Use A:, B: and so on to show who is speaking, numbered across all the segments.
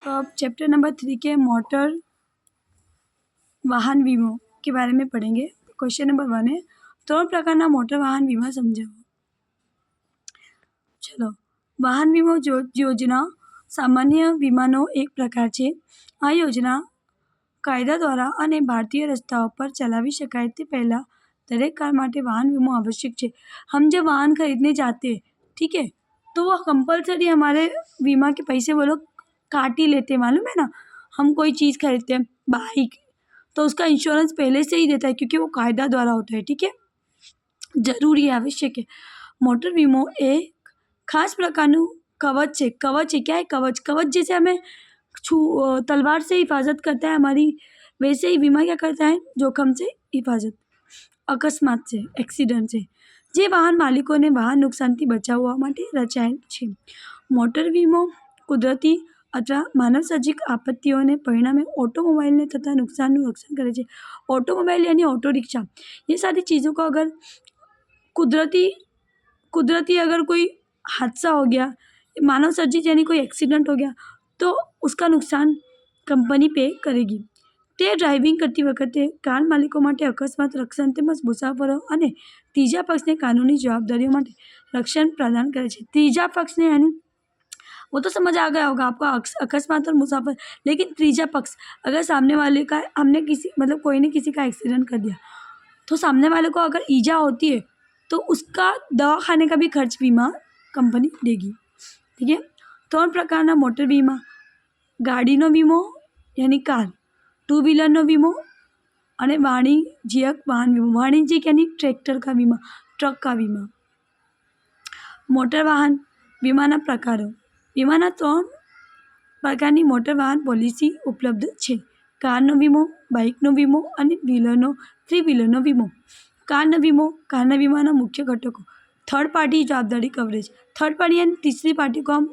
A: तो अब chapter number 3 के मोटर वाहन वीमो के बारे में पढ़ेंगे। क्वेश्चन नंबर 1 है, 3 प्रकारना मोटर वाहन वीमा समजावो। चलो, वाहन वीमो योजना सामान्य वीमानो एक प्रकार છે। આ યોજના કાયદા દ્વારા અને ભારતીય રસ્તાઓ પર ચલાવી શકાય તે પહેલાં दरेक कार माटे वाहन वीमो आवश्यक है। हम जब वाहन खरीदने जाते हैं, ठीक है, तो वो कंपलसरी हमारे बीमा के पैसे वो लोग काट ही लेते हैं, मालूम है ना। हम कोई चीज़ खरीदते हैं, बाइक, तो उसका इंश्योरेंस पहले से ही देता है क्योंकि वो कायदा द्वारा होता है, ठीक है, जरूरी है, आवश्यक है। मोटर वीमो एक खास प्रकारનું कवच है। कवच है, क्या है कवच? कवच जैसे हमें तलवार से हिफाजत करता है हमारी, वैसे ही बीमा क्या करता है, जोखम से हिफाजत, अकस्मात से, एक्सीडेंट से, जे वाहन मालिकोने वाहन नुकसानथी बचाववा माटे रचाયેલ છે। मोटर वीमो कुदरती अथवा मानवसर्जित आपत्तिओने परिणामे ऑटोमोबाइलने थता नुकसानનું रक्षण करे છે। ऑटोमोबाइल यानी ऑटो रिक्शा, ये सारी चीज़ों को अगर कुदरती अगर कोई हादसा हो गया, मानव सर्जित यानी कोई एक्सीडेंट हो गया, तो उसका नुकसान कंपनी पे करेगी। તે ડ્રાઇવિંગ કરતી વખતે કાર માલિકો માટે અકસ્માત રક્ષણ તેમજ મુસાફરો અને ત્રીજા પક્ષને કાનૂની જવાબદારીઓ માટે રક્ષણ પ્રદાન કરે છે। ત્રીજા પક્ષને यानी वो तो समझ आ गया होगा आपको, अकस्मात और मुसाफर, लेकिन तीसरा पक्ष, अगर सामने वाले का हमने किसी मतलब कोई ने किसी का एक्सीडेंट कर दिया, तो सामने वाले को अगर ईजा होती है तो उसका दवाखाने का भी खर्च बीमा कंपनी देगी, ठीक है। 3 प्रकारना मोटर वीमा, गाड़ीनो वीमो यानी कार, 2 व्हीलरनो वीमो અને વાણિજ્યક વાહન વીમો, વાણિજ્યિક यानी ट्रेक्टर का वीमा, ट्रक का वीमा। मोटर वाहन वीमाना प्रकारो, वीमाना 3 प्रकारनी मोटर वाहन पॉलिसी उपलब्ध है। कारनो वीमो, बाइकनो वीमो અને व्हीलरनो 3 व्हीलरनो वीमो। कारनो वीमो, कारना वीमाना मुख्य घटकों, थर्ड पार्टी जवाबदारी कवरेज, थर्ड पार्टी यानी तीसरी पार्टी को हम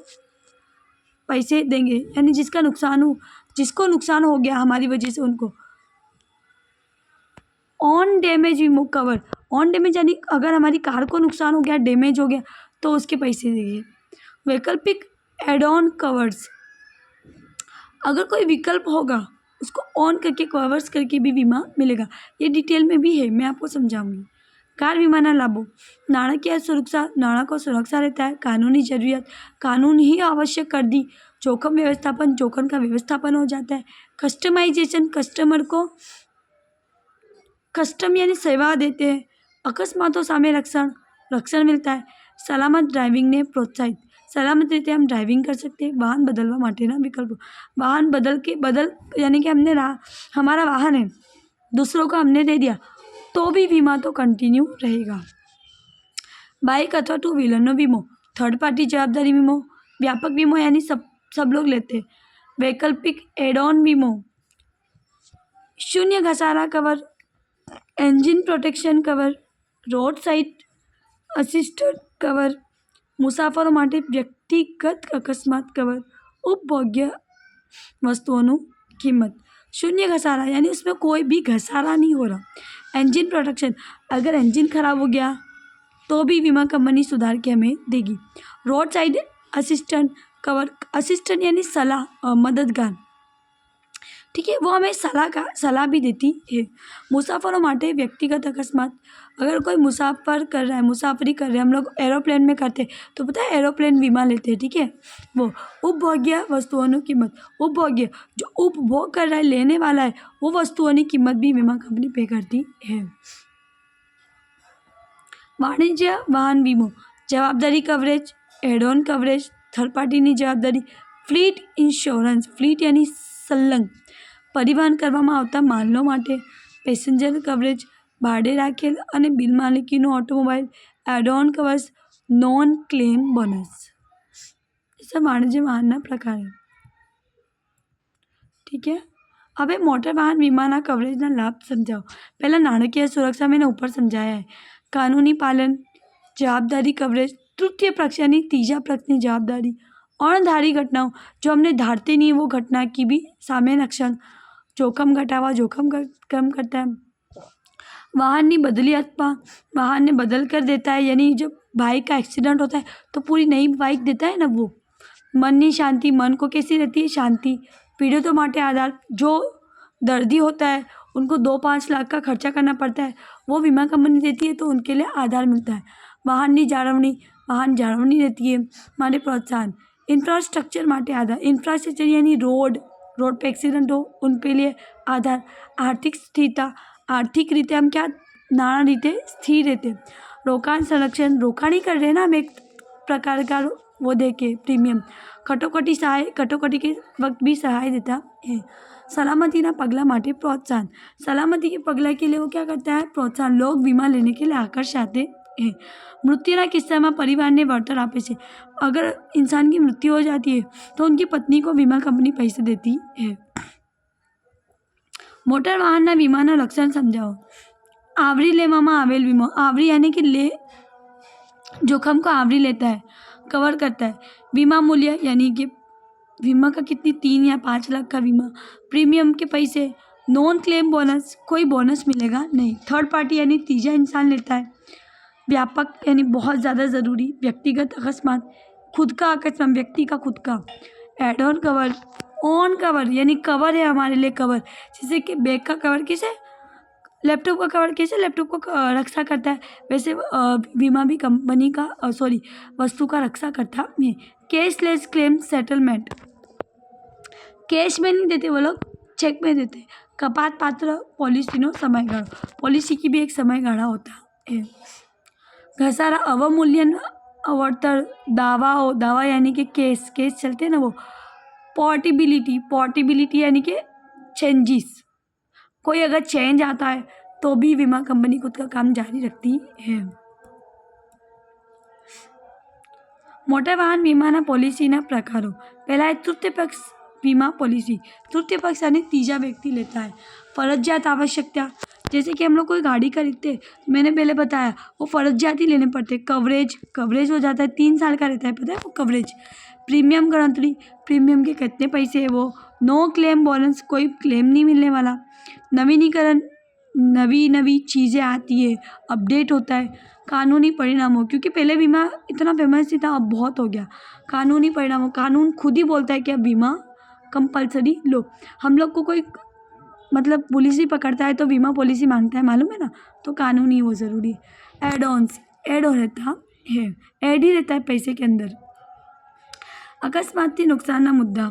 A: पैसे देंगे, यानी जिसको नुकसान हो गया हमारी वजह से उनको। ऑन डैमेज वीमो कवर, ऑन डैमेज यानी अगर हमारी कार को नुकसान हो गया, डैमेज हो गया, तो उसके पैसे देंगे। वैकल्पिक एड ऑन कवर्स, अगर कोई विकल्प होगा उसको ऑन करके कवर्स करके भी बीमा मिलेगा। ये डिटेल में भी है, मैं आपको समझाऊंगी। कार बीमाना लाभों, नाणकीय सुरक्षा, नाणा को सुरक्षा रहता है। कानूनी जरूरत, कानून ही आवश्यक कर दी। जोखम व्यवस्थापन, जोखम का व्यवस्थापन हो जाता है। कस्टमाइजेशन, कस्टमर को कस्टम यानी सेवा देते हैं। अकस्मातों सामे रक्षण मिलता है। सलामत ड्राइविंग ने प्रोत्साहित, सलामत रीते हम ड्राइविंग कर सकते हैं। वाहन बदलवा माटेना विकल्प, वाहन बदल यानी कि हमने हमारा वाहन है, दूसरों को हमने दे दिया तो भी बीमा तो कंटिन्यू रहेगा। बाइक अथवा 2 व्हीलरनो वीमो, थर्ड पार्टी जवाबदारी वीमो, व्यापक वीमो यानी सब लोग लेते हैं। वैकल्पिक एड ऑन वीमो, शून्य घसारा cover, engine protection cover, road side assisted cover, मुसाफरों માટે વ્યક્તિગત અકસ્માત કવર, उपभोग्य वस्तुओं कीमत। शून्य घसारा यानी उसमें कोई भी घसारा नहीं हो रहा। इंजन प्रोटेक्शन, अगर इंजन खराब हो गया तो भी बीमा कंपनी सुधार के हमें देगी। Road side assistant cover, assistant यानी सलाह, मददगार, ठीक है, वो हमें सलाह भी देती है। मुसाफरों માટે व्यक्तिगत अकस्मात, अगर कोई मुसाफरी कर रहा है, हम लोग एरोप्लेन में करते हैं तो पता है एरोप्लेन बीमा लेते हैं, ठीक है। वो उपभोग्य वस्तुओं की कीमत, उपभोग्य जो उपभोग कर रहा है, लेने वाला है, वो वस्तुओं की कीमत भी बीमा कंपनी पे करती है। वाणिज्य वाहन वीमो, जवाबदारी coverage, add on coverage, third party ની જવાબદારી, ફ્લીટ ઇન્સ્યોરન્સ, ફ્લીટ यानी સંલગ્ન, પરિવહન કરવામાં આવતા માલનો માટે, પેસેન્જર કવરેજ, ભાડે રાખેલ અને બિન માલિકીનું automobile, add on covers, non claim bonus. ये सब वाणिज्य वाहन प्रकार है, ठीक है। હવે મોટર વાહન વીમાના કવરેજના લાભ સમજાવો। પહેલાં નાણાકીય સુરક્ષા मैंने ऊपर समझाया है। कानूनी पालन, जवाबदारी कवरेज, तृतीय पक्ष यानी तीजा पक्ष की जवाबदारी, अणधारी घटनाओं, जो हमने धारते नहीं वो घटना की भी सामे रक्षण, जोखम घटावा, जोखम कम करता है। वाहन की बदली अथवा वाहन ने बदल कर देता है, यानी जब बाइक का एक्सीडेंट होता है तो पूरी नई बाइक देता है ना वो, मनની શાંતિ, मन को कैसी रहती है शांति। पीड़ितों માટે आधार, जो दर्दी होता है उनको 2-5 लाख का खर्चा करना पड़ता है, वो बीमा कंपनी देती है, तो उनके लिए आधार मिलता है। वाहनની જાળવણી, वाहन જાળવણી रहती है માટે प्रोत्साहन। इंफ्रास्ट्रक्चर માટે आधार, इंफ्रास्ट्रक्चर यानी रोड पे एक्सीडेंट हो उनके लिए आधार। आर्थिक स्थिरता, आर्थिक रीते हम क्या नाણાં रीते स्थिर रहते। रोकाण संरक्षण, रोकाणी कर रहे हैं ना हम एक प्रकार का वो दे के प्रीमियम। कटोकटी सहाय, कटोकटी के वक्त भी सहाय देता है। सलामतीना पगला माटे प्रोत्साहन, सलामती के पगला के लिए वो क्या करता है प्रोत्साहन। लोग वीमा लेने के लिए आकर्षाते हैं। मृत्युना किस्सामां परिवारने वळतर आपे छे, अगर इंसान की मृत्यु हो जाती है तो उनकी पत्नी को बीमा कंपनी पैसे देती है। मोटर वाहनना वीमाना लक्षण समझाओ। आवरी लेवामां आवेल वीमो, आवरी यानी कि ले जोखम को आवरी लेता है, कवर करता है। बीमा मूल्य यानी कि बीमा का कितनी 3 या 5 लाख का बीमा। प्रीमियम के पैसे। नॉन क्लेम बोनस, कोई बोनस मिलेगा नहीं। थर्ड पार्टी यानी तीसरा इंसान लेता है। व्यापक यानी बहुत ज़्यादा ज़रूरी। व्यक्तिगत अकस्मात, खुद का अकस्मात, व्यक्ति का खुद का। Add on cover, on cover यानी कवर है हमारे लिए कवर, जैसे कि बैग का कवर कैसे, लैपटॉप का कवर कैसे लैपटॉप को रक्षा करता है, वैसे बीमा भी कंपनी का वस्तु का रक्षा करता है। कैशलेस क्लेम सेटलमेंट, कैश में नहीं देते वो लोग, चेक में देते। कपात पात्र पॉलिसीनो समयगाळो, पॉलिसी की भी एक समयगाळा होता है। घसारा, अवमूल्यन, अवतर, दावा यानी कि केस चलते हैं ना वो। पोर्टेबिलिटी यानी कि चेंजेस, कोई अगर चेंज आता है तो भी बीमा कंपनी खुद का काम जारी रखती है। मोटर वाहन वीमाना पॉलिसीना प्रकारों, पहला है तृतीय पक्ष बीमा पॉलिसी। तृतीय पक्ष यानी तीसरा व्यक्ति लेता है। फर्जियात आवश्यकता, जैसे कि हम लोग कोई गाड़ी खरीदते, मैंने पहले बताया वो फर्जियात ही लेने पड़ते। कवरेज हो जाता है 3 साल का रहता है, पता है वो कवरेज। प्रीमियम गणतरी, प्रीमियम के कितने पैसे है वो। नो क्लेम बोनस, कोई क्लेम नहीं मिलने वाला। नवीनीकरण, नवी चीज़ें आती है, अपडेट होता है। कानूनी परिणामों, क्योंकि पहले बीमा इतना फेमस नहीं था, अब बहुत हो गया। कानूनी परिणामों, कानून खुद ही बोलता है कि अब बीमा कंपलसरी लो। हम लोग को कोई मतलब पुलिस ही पकड़ता है तो बीमा पॉलिसी मांगता है, मालूम है ना, तो कानूनी वो ज़रूरी है। एड ऑन रहता है, ऐड ही रहता है पैसे के अंदर। अकस्मात नुकसान ना मुद्दा,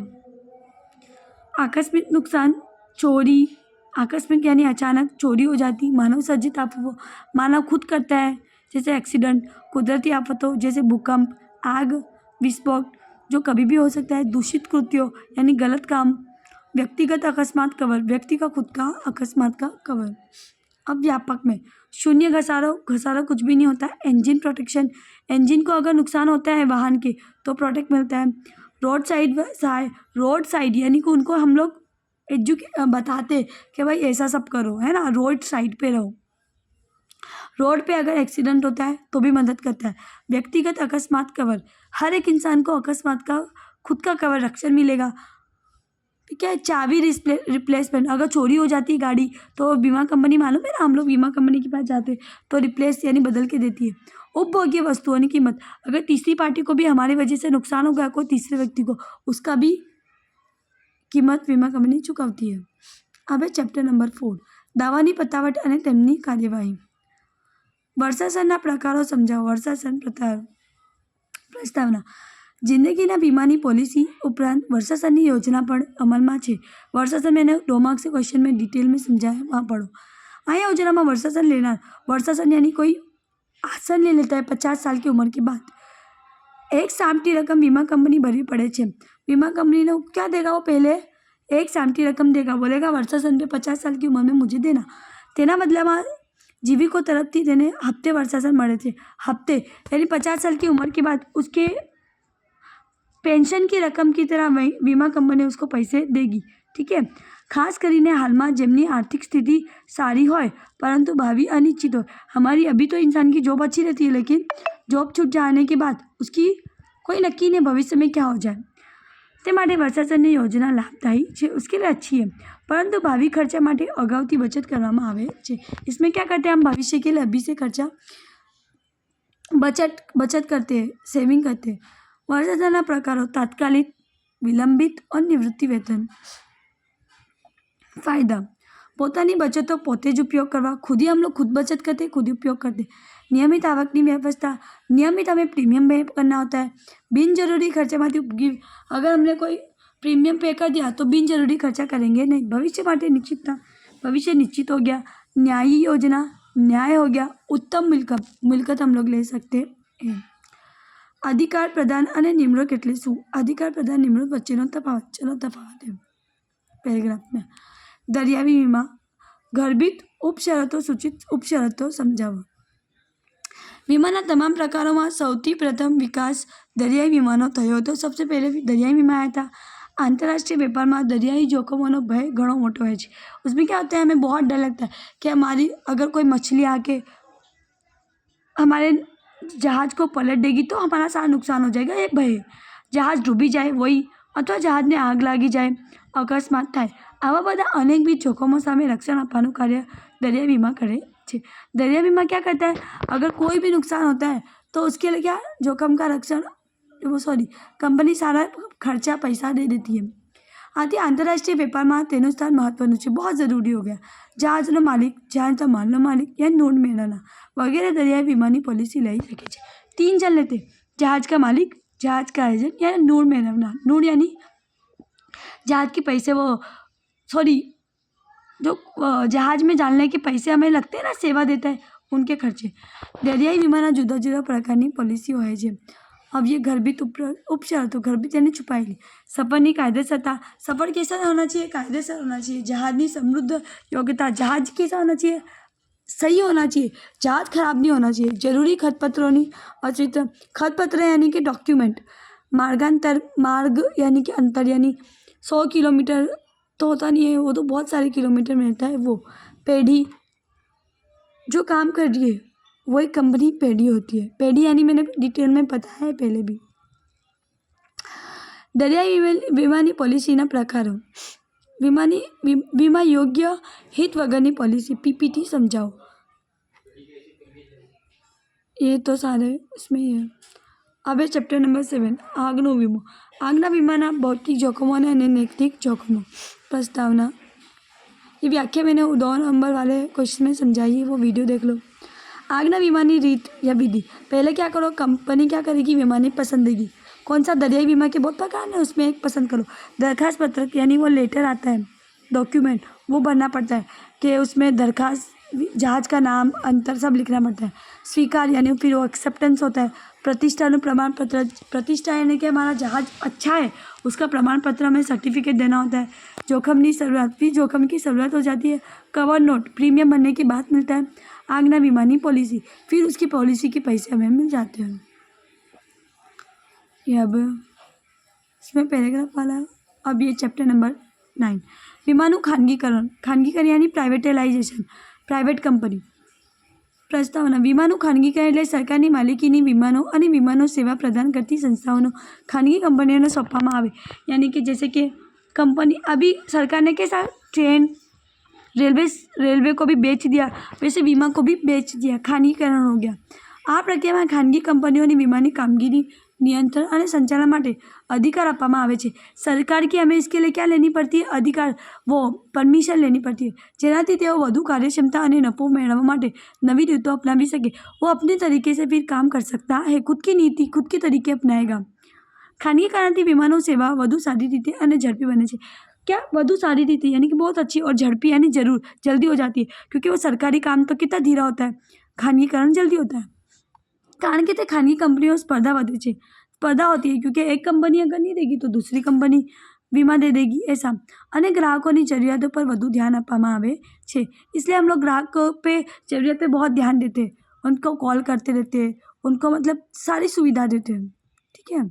A: आकस्मिक नुकसान, चोरी, आकस्मिक यानी अचानक चोरी हो जाती। मानव सर्जित आफतों, मानव खुद करता है, जैसे एक्सीडेंट। कुदरती आफतों, जैसे भूकंप, आग, विस्फोट, जो कभी भी हो सकता है। दूषित कृत्यों यानी गलत काम। व्यक्तिगत अकस्मात कवर, व्यक्ति का खुद का अकस्मात का कवर। अब व्यापक में शून्य घसारा कुछ भी नहीं होता। इंजन प्रोटेक्शन, इंजन को अगर नुकसान होता है वाहन के तो प्रोटेक्ट मिलता है। रोड साइड सहाय, रोड साइड यानी कि उनको हम लोग बताते कि भाई ऐसा सब करो, है ना, रोड साइड पे रहो। रोड पे अगर एक्सीडेंट होता है तो भी मदद करता है। व्यक्तिगत अकस्मात कवर, हर एक इंसान को अकस्मात का खुद का कवर रक्षण मिलेगा। क्या है, चाबी रिप्लेसमेंट, अगर चोरी हो जाती है गाड़ी तो बीमा कंपनी, मालूम है ना, हम लोग बीमा कंपनी के पास जाते हैं तो रिप्लेस यानी बदल के देती है। उपभोग्य वस्तुओं की कीमत, अगर तीसरी पार्टी को भी हमारी वजह से नुकसान हो गया, कोई तीसरे व्यक्ति को, उसका भी कीमत बीमा कंपनी चुकावती है। अब है चैप्टर नंबर 4, दावानी पतावट અને તેમની કાર્યવાહી। વર્ષાસનના પ્રકારો સમજાવો। વર્ષાસન પ્રસ્તાવના, જિંદગીના વીમાની पॉलिसी उपरांत वर्षासनની योजना પણ અમલમાં છે। वर्षासन मैंने 2 मार्क्स से क्वेश्चन में डिटेल में समझाया, वहाँ पढ़ो। આ યોજનામાં वर्षासन लेना, वर्षासन यानी कोई आसन ले लेता है 50 साल की उम्र के बाद। एक सामटी रकम बीमा कंपनी भरवी पड़े छे। बीमा कंपनी ने क्या देगा, वो पहले एक सामटी रकम देगा, बोलेगा वर्षासन पे 50 साल की उम्र में मुझे देना। तेना बदलाમાં जीविको तरफथी તેને हफ्ते वर्षासन મળે છે। हफ्ते यानी 50 साल की उम्र के बाद उसके पेंशन की रकम की तरह बीमा कंपनी उसको पैसे देगी, ठीक है। खास કરીને हालમાં જેમની आर्थिक स्थिति सारी હોય परंतु भावी अनिश्चित हो। हमारी अभी तो इंसान की जॉब अच्छी रहती है, लेकिन जॉब छूट जाने के बाद उसकी कोई नक्की नहीं भविष्य में क्या हो जाए। તે માટે વર્ષાસનની યોजना લાભદાયી છે, उसके लिए अच्छी है, परंतु भावी खर्चा માટે अगाउथी बचत કરવામાં આવે છે। इसमें क्या करते हैं हम, भविष्य के लिए अभी से खर्चा बचत करते हैं, सेविंग करते हैं। વરસાદના પ્રકારો: તાત્કાલિક, વિલંબિત और નિવૃત્તિ વેતન. फायदा: પોતાની બચતો પોતે જ ઉપયોગ કરવા, खुद ही हम लोग खुद बचत करते, खुद ही उपयोग करते. नियमित आवकनी व्यवस्था, नियमित हमें प्रीमियम पे करना होता है. बिनजरूरी खर्चाમાંથી उपयोगी, अगर हमने कोई प्रीमियम पे कर दिया तो बिनजरूरी खर्चा करेंगे नहीं. भविष्य માટે निश्चितता, भविष्य निश्चित हो गया. न्यायी योजना, न्याय हो गया. उत्तम मिलकत हम लोग ले सकते हैं. અધિકાર પ્રદાન અને નિમણૂક એટલે શું? અધિકાર પ્રદાન નિમણૂક વચ્ચેનો તફાવત. ચલો તફાવત પેરેગ્રાફમાં. દરિયાવી વીમા, ગર્ભિત ઉપશરતો સૂચિત ઉપશરતો સમજાવો. વીમાના તમામ પ્રકારોમાં સૌથી પ્રથમ વિકાસ દરિયાઈ વીમાનો થયો હતો. सबसे पहले दरियाई बीमा आया था. अंतर्राष्ट्रीय व्यापार में दरियाई जोखमों भय घणो मोटो है. उसमें क्या होता है, हमें बहुत डर लगता है कि हमारी अगर कोई मछली आके हमारे जहाज़ को पलट देगी तो हमारा सारा नुकसान हो जाएगा. ये भय, जहाज़ डूबी जाए वही, अथवा जहाज़ने आग लागी जाए, अकस्मात थाय, आवा बधा अनेकविध जोखमों सामे रक्षण आपवानुं कार्य दरियाई बीमा करे छे. दरियाई बीमा क्या करता है, अगर कोई भी नुकसान होता है तो उसके लिए क्या जोखम का रक्षण, कंपनी सारा खर्चा पैसा दे देती है. आથી आंतरराष्ट्रीय व्यापार में तेનું स्थान महत्वનું છે, बहुत ज़रूरी हो गया. जहाज़નો માલિક, जहाज़ના માલનો માલિક या नोट मेળવનાર वगैरह दरियाई बीमानी पॉलिसी લઈ શકે છે. 3 जन लेते, जहाज़ का मालिक, जहाज़ का एजेंट या नोट मेળવનાર. नोट यानी जहाज़ के पैसे, वो जो जहाज़ में डालने के पैसे हमें लगते हैं ना, सेवा देता है, उनके खर्चे. दरियाई बीमाना जुदा जुदा प्रकारनी पॉलिसी હોય છે. अब ये गर्भित उपशरतो, गर्भित यानी छुपाएली. सफर कायदेसरता, सफर कैसा होना चाहिए, कायदेसर होना चाहिए. जहाज की समृद्ध योग्यता, जहाज कैसा होना चाहिए, सही होना चाहिए, जहाज खराब नहीं होना चाहिए. जरूरी खतपत्रों अचित, खतपत्र यानी कि डॉक्यूमेंट. मार्गांतर, मार्ग यानी कि अंतर, यानी 100 किलोमीटर तो होता नहीं है, वो तो बहुत सारे किलोमीटर में रहता है. वो पेढ़ी, जो काम कर रही है वही कंपनी पेढ़ी होती है. पेढ़ी यानी मैंने डिटेल में बताया है पहले भी. दरियाई वीमानी पॉलिसीना प्रकारों. वीमा योग्य हित वगरनी पॉलिसी, पीपीटी समझाओ. ये तो सारे इसमें ही है. अब चैप्टर नंबर 7, આગનો વીમો. આગના વીમાના ભૌતિક જોખમો અને નૈતિક જોખમો. प्रस्तावना. ये व्याख्या मैंने 2 नंबर वाले क्वेश्चन में समझाई है, वो वीडियो देख लो. આગના વીમાની રીત या विधि. पहले क्या करो, कंपनी क्या करेगी, वीमानी पसंदगी. कौन सा दरियाई बीमा के बहुत प्रकार है, उसमें एक पसंद करो. दरखास्त पत्रक यानी वो लेटर आता है, डॉक्यूमेंट, वो भरना पड़ता है कि उसमें दरखास्त, जहाज़ का नाम, अंतर सब लिखना पड़ता है. स्वीकार यानी फिर वो एक्सेप्टेंस होता है. प्रतिष्ठा प्रमाण पत्र. प्रतिष्ठा यानी कि हमारा जहाज़ अच्छा है, उसका प्रमाण पत्र हमें सर्टिफिकेट देना होता है. जोखम की ज़रूरत, फिर जोखम की ज़रूरत हो जाती है. कवर नोट, प्रीमियम भरने के बाद मिलता है. आगना बीमानी पॉलिसी, फिर उसकी पॉलिसी के पैसे हमें मिल जाते हैं. ये अब इसमें पैराग्राफ वाला. अब ये चैप्टर नंबर 9, વીમાનું ખાનગીકરણ. ખાનગીકરણ यानी प्राइवेटाइजेशन, प्राइवेट कंपनी. प्रस्तावना. વીમાનું ખાનગીકરણ એટલે સરકારની માલિકીની વિમાનો અને વિમાનો સેવા પ્રદાન કરતી સંસ્થાઓનો ખાનગી કંપનીઓને સોંપવામાં આવે. यानी कि जैसे कि कंपनी, अभी सरकार ने कैसा ट्रेन, रेलवे को भी बेच दिया, वैसे बीमा को भी बेच दिया. खानगीकरण हो गया. आ प्रक्रियाમાં ખાનગી કંપનીઓની વીમાની કામગીરી, नियंत्रण और संचालन माटे अधिकार आपवामां आवे छे. सरकार की हमें इसके लिए क्या लेनी पड़ती है, अधिकार, वो परमिशन लेनी पड़ती है, जेनाथी तेओ वधु कार्यक्षमता और नफो मेळववा माटे नवी रीतो अपनावी सके. वो अपने तरीके से फिर काम कर सकता है, खुद की नीति खुद के तरीके अपनाएगा. खानगीकरणथी वीमानो सेवा वधु सारी रीते अने झड़पी बने छे. क्या वधु सारी रीते यानी कि बहुत अच्छी और झड़पी यानी जल्दी हो जाती है, क्योंकि वो सरकारी काम तो कितना धीरा होता है, खानगीकरण जल्दी होता है. कारण के खानगी कंपनीओ स्पर्धा वधे छे. स्पर्धा होती है क्योंकि एक कंपनी अगर नहीं देगी तो दूसरी कंपनी वीमा दे देगी, ऐसा. अने ग्राहकों जरूरतों पर वधु ध्यान आपवामां आवे छे. इसलिए हम लोग ग्राहकों पे जरूरत पे बहुत ध्यान देते हैं, उनको कॉल करते रहते हैं, उनको मतलब सारी सुविधा देते हैं. ठीक है.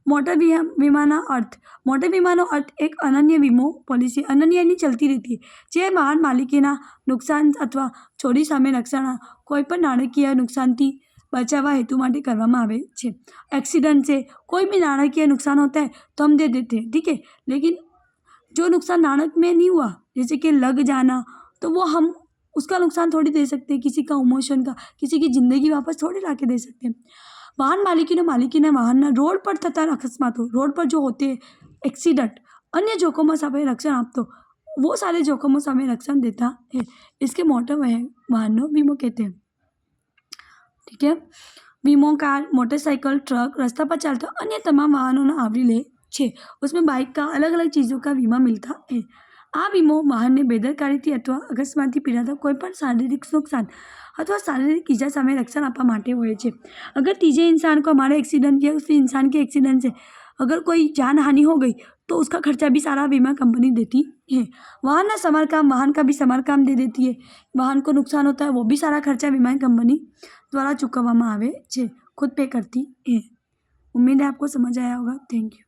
A: मोटर वीमाना अर्थ. मोटर वीमानो अर्थ एक अनन्य वीमो पॉलिसी, अनन्य यानी चलती रहती है, जे महान मालिकीना नुकसान अथवा चोरी सामे रक्षण, कोईपण नाणकीय नुकसानथी बचावा हेतु माटे करवामां आवे छे. एक्सीडेंट से कोई भी नाणकीय नुकसान होता है तो हम दे देते हैं, ठीक है. लेकिन जो नुकसान नाणक में नहीं हुआ, जैसे कि लग जाना, तो वो हम उसका नुकसान थोड़ी दे सकते हैं, किसी का इमोशन का, किसी की ज़िंदगी वापस थोड़ी ला के दे सकते हैं. વાહન માલિકીના વાહનના રોડ પર થતા અકસ્માતો, રોડ पर जो होते एक्सीडेंट, अन्य जोखिमों साમે रक्षण આપતો, वो सारे जोखिमों सामे रक्षण देता है। इसके मोटर वाहनों वीमो कहते हैं। ठीक है। वीमो कार, मोटरसाइकिल, ट्रक, रास्ता पर चलता अन्य तमाम वाहनों आवरी ले छे। उसमें बाइक का अलग अलग चीज़ों का वीमा मिलता है। आ वीमो वाहन ने बेदरकारीथी अथवा अकस्मातथी पीड़ाता कोईपण शारीरिक नुकसान अथवा शारीरिक ईजा सामे रक्षण आपवा माटे होय छे। अगर तीजे इंसान को हमारा एक्सीडेंट या उस इंसान के एक्सीडेंट से अगर कोई जान हानि हो गई तो उसका खर्चा भी सारा बीमा कंपनी देती है। वाहन का भी समारकाम दे देती है। वाहन को नुकसान होता है वो भी सारा खर्चा बीमा कंपनी द्वारा चूकववामां आवे छे, खुद पे करती है। उम्मीद है आपको समझ आया होगा। Thank you.